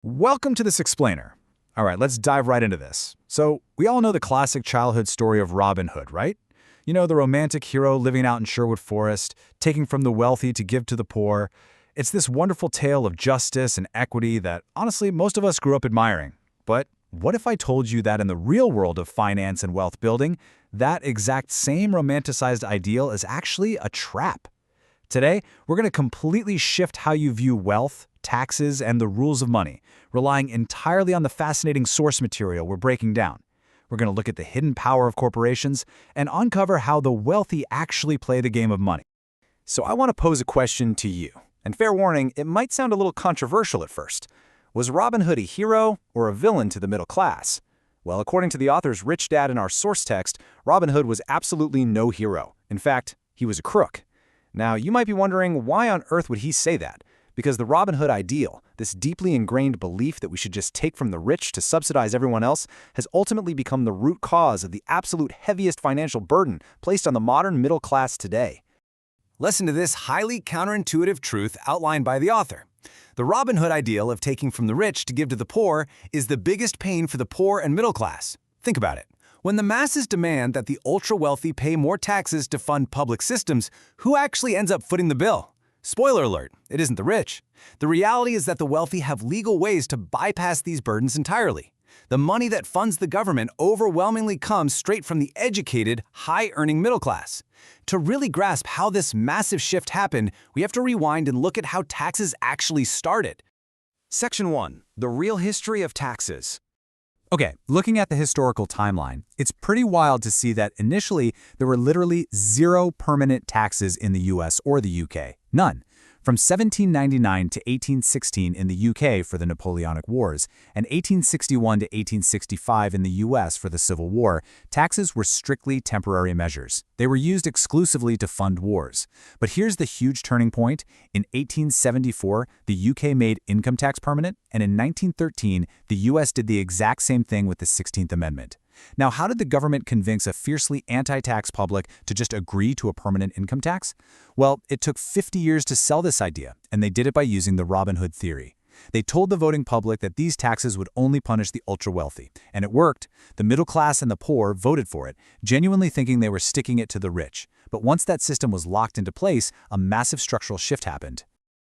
Welcome to this explainer. All right, let's dive right into this. So, we all know the classic childhood story of Robin Hood, right? You know, the romantic hero living out in Sherwood Forest, taking from the wealthy to give to the poor. It's this wonderful tale of justice and equity that, honestly, most of us grew up admiring. But what if I told you that in the real world of finance and wealth building, that exact same romanticized ideal is actually a trap? Today, we're going to completely shift how you view wealth, taxes, and the rules of money, relying entirely on the fascinating source material we're breaking down. We're going to look at the hidden power of corporations and uncover how the wealthy actually play the game of money. So I want to pose a question to you. And fair warning, it might sound a little controversial at first. Was Robin Hood a hero or a villain to the middle class? Well, according to the author's rich dad in our source text, Robin Hood was absolutely no hero. In fact, he was a crook. Now, you might be wondering, why on earth would he say that? Because the Robin Hood ideal, this deeply ingrained belief that we should just take from the rich to subsidize everyone else, has ultimately become the root cause of the absolute heaviest financial burden placed on the modern middle class today. Listen to this highly counterintuitive truth outlined by the author. The Robin Hood ideal of taking from the rich to give to the poor is the biggest pain for the poor and middle class. Think about it. When the masses demand that the ultra-wealthy pay more taxes to fund public systems, who actually ends up footing the bill? Spoiler alert, it isn't the rich. The reality is that the wealthy have legal ways to bypass these burdens entirely. The money that funds the government overwhelmingly comes straight from the educated, high-earning middle class. To really grasp how this massive shift happened, we have to rewind and look at how taxes actually started. Section 1. The real history of taxes. Okay, looking at the historical timeline, it's pretty wild to see that initially there were literally zero permanent taxes in the US or the UK. None. From 1799 to 1816 in the UK for the Napoleonic Wars, and 1861 to 1865 in the US for the Civil War, taxes were strictly temporary measures. They were used exclusively to fund wars. But here's the huge turning point. In 1874, the UK made income tax permanent, and in 1913, the US did the exact same thing with the 16th Amendment. Now, how did the government convince a fiercely anti-tax public to just agree to a permanent income tax? Well, it took 50 years to sell this idea, and they did it by using the Robin Hood theory. They told the voting public that these taxes would only punish the ultra-wealthy, and it worked. The middle class and the poor voted for it, genuinely thinking they were sticking it to the rich. But once that system was locked into place, a massive structural shift happened.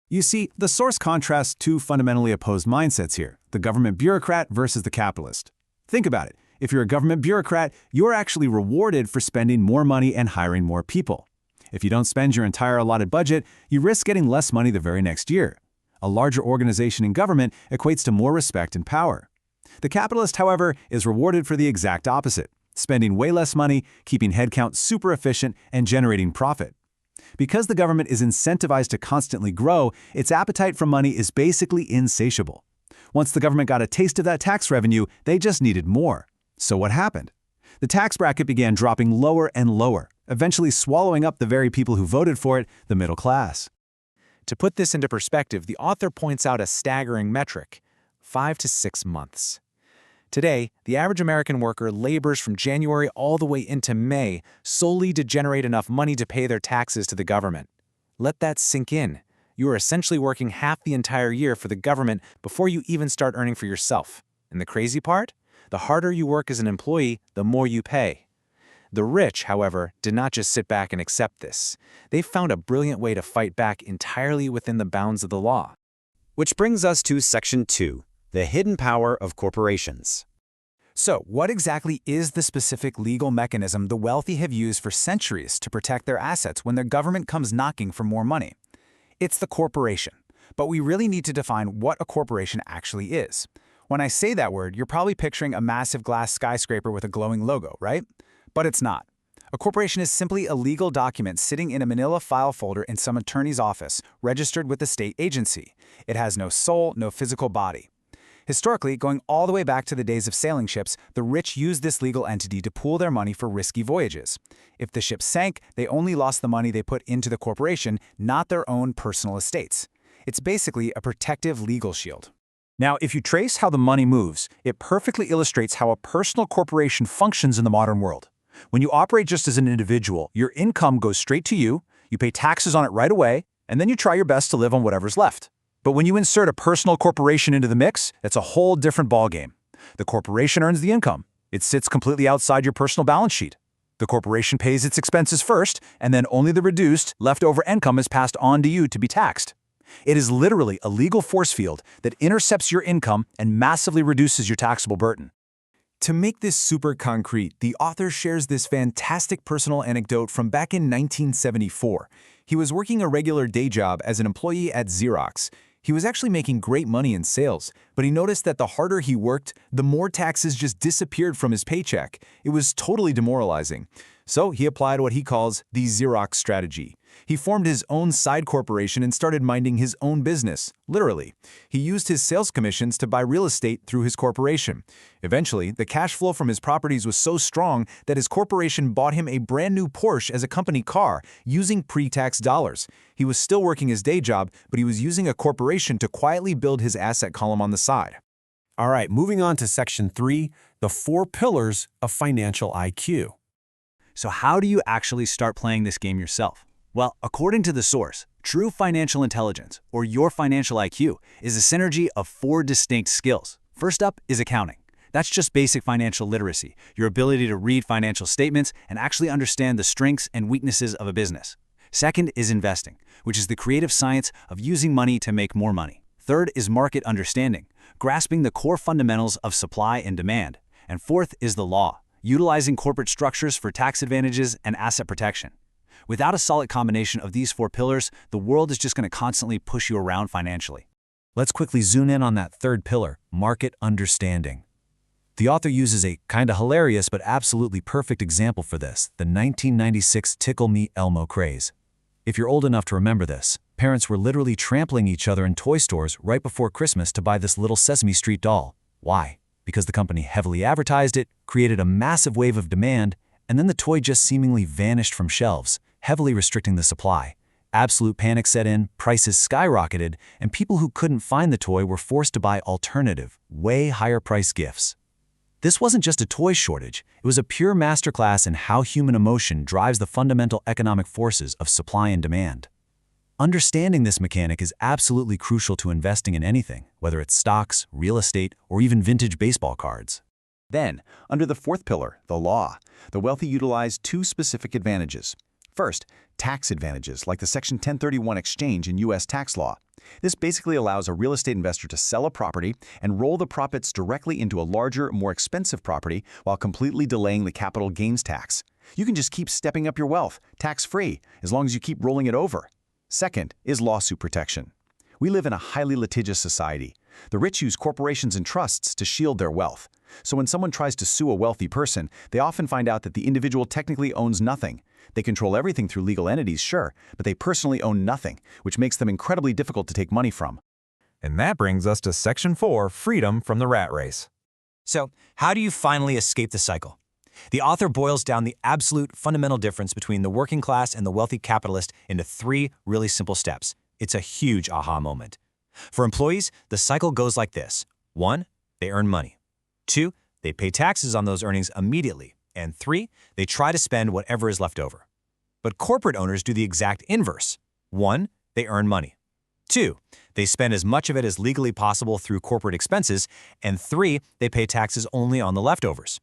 You see, the source contrasts two fundamentally opposed mindsets here, the government bureaucrat versus the capitalist. Think about it. If you're a government bureaucrat, you're actually rewarded for spending more money and hiring more people. If you don't spend your entire allotted budget, you risk getting less money the very next year. A larger organization in government equates to more respect and power. The capitalist, however, is rewarded for the exact opposite, spending way less money, keeping headcount super efficient, and generating profit. Because the government is incentivized to constantly grow, its appetite for money is basically insatiable. Once the government got a taste of that tax revenue, they just needed more. So what happened? The tax bracket began dropping lower and lower, eventually swallowing up the very people who voted for it, the middle class. To put this into perspective, the author points out a staggering metric: 5 to 6 months. Today, the average American worker labors from January all the way into May solely to generate enough money to pay their taxes to the government. Let that sink in. You are essentially working half the entire year for the government before you even start earning for yourself. And the crazy part? The harder you work as an employee, the more you pay. The rich, however, did not just sit back and accept this. They found a brilliant way to fight back entirely within the bounds of the law. Which brings us to Section 2, the hidden power of corporations. So, what exactly is the specific legal mechanism the wealthy have used for centuries to protect their assets when their government comes knocking for more money? It's the corporation. But we really need to define what a corporation actually is. When I say that word, you're probably picturing a massive glass skyscraper with a glowing logo, right? But it's not. A corporation is simply a legal document sitting in a manila file folder in some attorney's office, registered with the state agency. It has no soul, no physical body. Historically, going all the way back to the days of sailing ships, the rich used this legal entity to pool their money for risky voyages. If the ship sank, they only lost the money they put into the corporation, not their own personal estates. It's basically a protective legal shield. Now, if you trace how the money moves, it perfectly illustrates how a personal corporation functions in the modern world. When you operate just as an individual, your income goes straight to you, you pay taxes on it right away, and then you try your best to live on whatever's left. But when you insert a personal corporation into the mix, it's a whole different ballgame. The corporation earns the income. It sits completely outside your personal balance sheet. The corporation pays its expenses first, and then only the reduced, leftover income is passed on to you to be taxed. It is literally a legal force field that intercepts your income and massively reduces your taxable burden. To make this super concrete, the author shares this fantastic personal anecdote from back in 1974. He was working a regular day job as an employee at Xerox. He was actually making great money in sales, but he noticed that the harder he worked, the more taxes just disappeared from his paycheck. It was totally demoralizing. So he applied what he calls the Xerox strategy. He formed his own side corporation and started minding his own business, literally. He used his sales commissions to buy real estate through his corporation. Eventually, the cash flow from his properties was so strong that his corporation bought him a brand new Porsche as a company car, using pre-tax dollars. He was still working his day job, but he was using a corporation to quietly build his asset column on the side. All right, moving on to Section 3, the 4 pillars of financial IQ. So how do you actually start playing this game yourself? Well, according to the source, true financial intelligence, or your financial IQ, is a synergy of 4 distinct skills. First up is accounting. That's just basic financial literacy, your ability to read financial statements and actually understand the strengths and weaknesses of a business. Second is investing, which is the creative science of using money to make more money. Third is market understanding, grasping the core fundamentals of supply and demand. And fourth is the law, utilizing corporate structures for tax advantages and asset protection. Without a solid combination of these 4 pillars, the world is just going to constantly push you around financially. Let's quickly zoom in on that third pillar, market understanding. The author uses a kinda hilarious but absolutely perfect example for this, the 1996 Tickle Me Elmo craze. If you're old enough to remember this, parents were literally trampling each other in toy stores right before Christmas to buy this little Sesame Street doll. Why? Because the company heavily advertised it, created a massive wave of demand, and then the toy just seemingly vanished from shelves, heavily restricting the supply. Absolute panic set in, prices skyrocketed, and people who couldn't find the toy were forced to buy alternative, way higher-priced gifts. This wasn't just a toy shortage, it was a pure masterclass in how human emotion drives the fundamental economic forces of supply and demand. Understanding this mechanic is absolutely crucial to investing in anything, whether it's stocks, real estate, or even vintage baseball cards. Then, under the 4th pillar, the law, the wealthy utilize 2 specific advantages. First, tax advantages like the Section 1031 exchange in U.S. tax law. This basically allows a real estate investor to sell a property and roll the profits directly into a larger, more expensive property while completely delaying the capital gains tax. You can just keep stepping up your wealth, tax-free, as long as you keep rolling it over. Second is lawsuit protection. We live in a highly litigious society. The rich use corporations and trusts to shield their wealth. So when someone tries to sue a wealthy person, they often find out that the individual technically owns nothing. They control everything through legal entities, sure, but they personally own nothing, which makes them incredibly difficult to take money from. And that brings us to Section 4, freedom from the rat race. So, how do you finally escape the cycle? The author boils down the absolute fundamental difference between the working class and the wealthy capitalist into 3 really simple steps. It's a huge aha moment. For employees, the cycle goes like this. 1, they earn money. 2, they pay taxes on those earnings immediately. And 3, they try to spend whatever is left over. But corporate owners do the exact inverse. 1, they earn money. 2, they spend as much of it as legally possible through corporate expenses. And 3, they pay taxes only on the leftovers.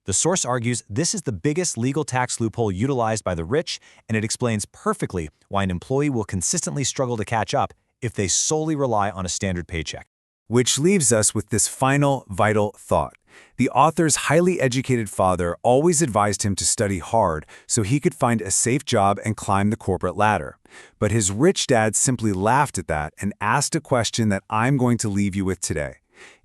The source argues this is the biggest legal tax loophole utilized by the rich, and it explains perfectly why an employee will consistently struggle to catch up if they solely rely on a standard paycheck. Which leaves us with this final, vital thought. The author's highly educated father always advised him to study hard so he could find a safe job and climb the corporate ladder. But his rich dad simply laughed at that and asked a question that I'm going to leave you with today.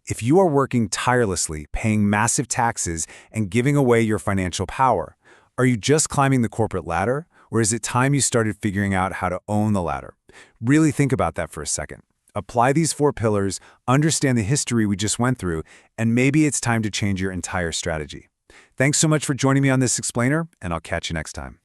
If you are working tirelessly, paying massive taxes, and giving away your financial power, are you just climbing the corporate ladder, or is it time you started figuring out how to own the ladder? Really think about that for a second. Apply these 4 pillars, understand the history we just went through, and maybe it's time to change your entire strategy. Thanks so much for joining me on this explainer, and I'll catch you next time.